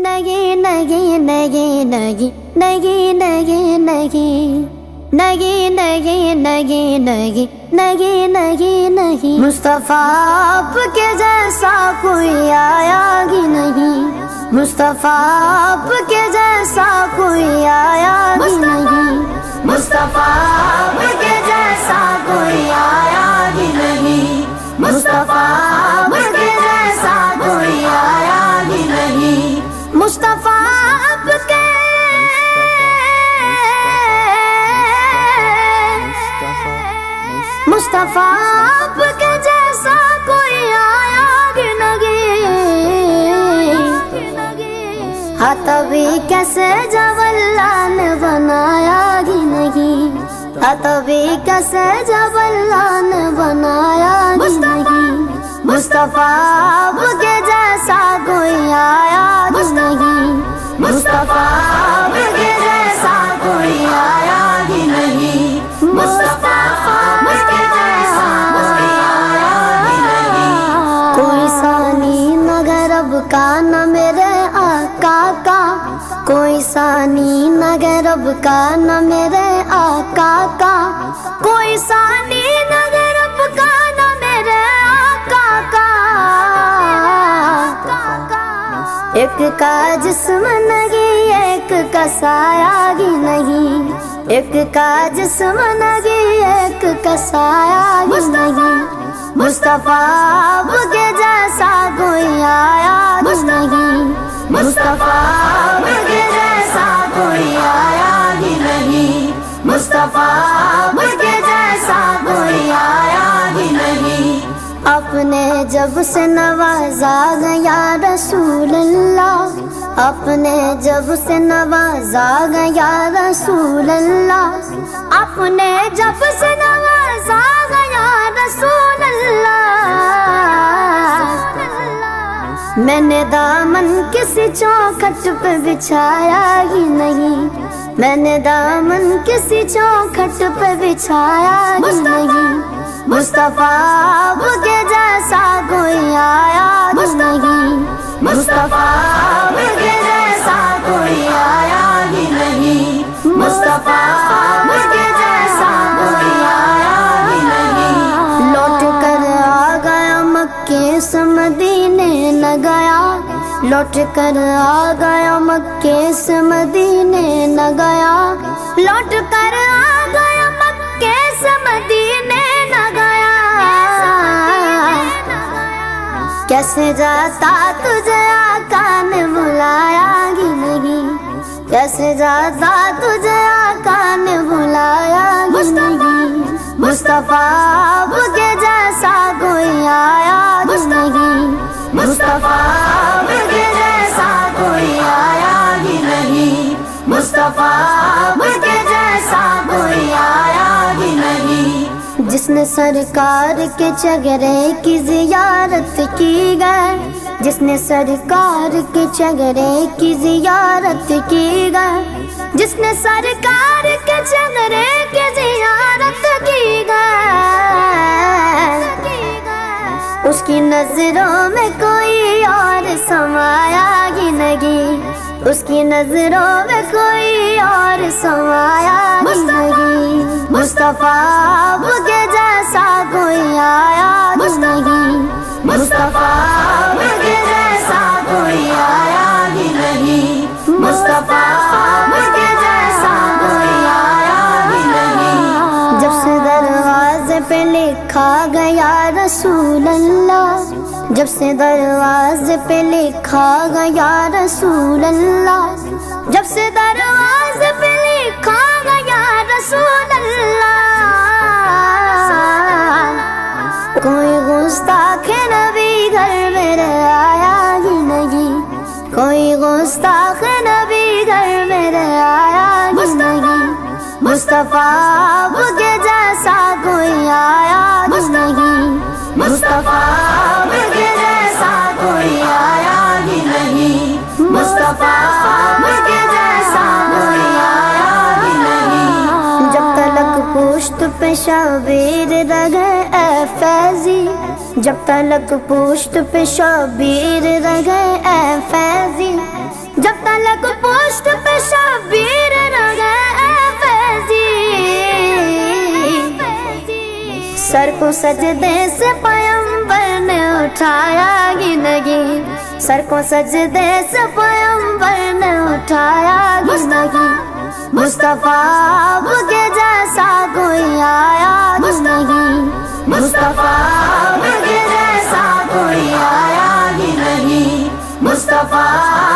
نہیں نہیں نہیں نہیں نہیں نہیں نہیں نہیں نہیں نہیں نہیں نہیں نہیں نہیں مصطفیٰ آپ کے جیسا کوئی آیا ہی نہیں، مصطفیٰ آپ کے جیسا کوئی آیا ہی نہیں، مصطفیٰ آپ کے جیسا کوئی آیا ہی نہیں، مصطفیٰ آپ کے جیسا کوئی آیا ہی نہیں، مصطفیٰ آپ کے مصطفیٰ آپ کے جیسا کوئی آیا ہی نہیں، ہاں تبھی کیسے جب اللہ نے بنایا ہی نہیں، ہاں تبھی کیسے جب اللہ نے بنایا ہی نہیں، مصطفیٰ آپ کے جیسا کوئی آیا ہی نہیں، مصطفیٰ آپ کے جیسا کوئی آیا ہی نہیں، مصطفیٰ آپ کے جیسا کوئی آیا ہی نہیں، کوئی ثانی نہ غرب کا نہ میرے آقا کا، کوئی ثانی نہ غرب کا نہ میرے آقا کا، کوئی ثانی نہ غرب کا نہ میرے آقا کا، ایک کا جسم نہیں ایک کا سایہ ہی نہیں، ایک کا جسم نہیں ایک کا سایہ ہی نہیں، مصطفیٰ آپ کے جیسا کوئی آیا ہی نہیں، مصطفیٰ آپ کے جیسا کوئی آیا ہی نہیں، مصطفیٰ آپ کے جیسا کوئی آیا ہی نہیں، اپنے جب سے نوازا گیا رسول اللہ، اپنے جب سے نوازا گیا رسول اللہ، اپنے جب سے نوازا گیا رسول اللہ، میں نے دامن کسی چوکھٹ پہ بچھایا ہی نہیں، میں نے دامن کسی چوکھٹ پہ بچھایا ہی نہیں، مصطفیٰ آپ کے جیسا کوئی آیا ہی نہیں، مصطفیٰ آپ کے جیسا کوئی آیا ہی نہیں، مصطفیٰ آپ کے جیسا کوئی آیا ہی نہیں، لوٹ کر آ گیا مکے سے مدینے نہ گیا، لوٹ کر آ گیا مکے سے مدینے نہ گیا، لوٹ کر آ گیا مکے سے مدینے نہ گیا، کیسے جاتا تجھے آقا نے بلایا ہی نہیں، کیسے جاتا تجھے آقا نے بلایا ہی نہیں، مصطفیٰ آپ کے جیسا کوئی آیا ہی نہیں، مصطفیٰ آپ کے جیسا کوئی آیا ہی نہیں، مصطفیٰ آپ کے جیسا کوئی آیا ہی نہیں، جس نے سرکار کے چگرے کی زیارت کی گئے، جس نے سرکار کے چگرے کی زیارت کی گئے، جس نے سرکار کے چگرے کی زیارت کی گئے، اس کی نظروں میں کوئی اور سمایا ہی نہیں، اس کی نظروں میں کوئی اور سمایا ہی نہیں، مصطفیٰ آپ کے جیسا کوئی آیا ہی نہیں، مصطفیٰ آپ کے جیسا کوئی آیا ہی نہیں، مصطفیٰ آپ کے جیسا کوئی آیا ہی نہیں، جب سے دروازے پہ لکھا گیا رسول اللہ، جب سے دروازے پہ لکھا گیا رسول اللہ، جب سے دروازے پہ لکھا گیا رسول اللہ، کوئی گستاخ نبی گھر میرے آیا ہی نہیں، کوئی گستاخ نبی گھر میرے آیا ہی نہیں، مصطفیٰ آپ کے جیسا کوئی آیا ہی نہیں، مصطفیٰ آپ کے جیسا کوئی آیا ہی نہیں، مصطفیٰ آپ کے جیسا کوئی آیا ہی نہیں، جب تلک پشت پہ شبیر رہے اے فیضی، جب تلک پشت پہ شبیر رہے اے فیضی، کو سجدے سے پیغمبر نے اٹھایا ہی نہیں، سر کو سجدے سے پیغمبر نے اٹھایا ہی نہیں، مصطفیٰ آپ کے جیسا کوئی آیا ہی نہیں، مصطفیٰ آپ کے جیسا کوئی آیا ہی نہیں، مصطفیٰ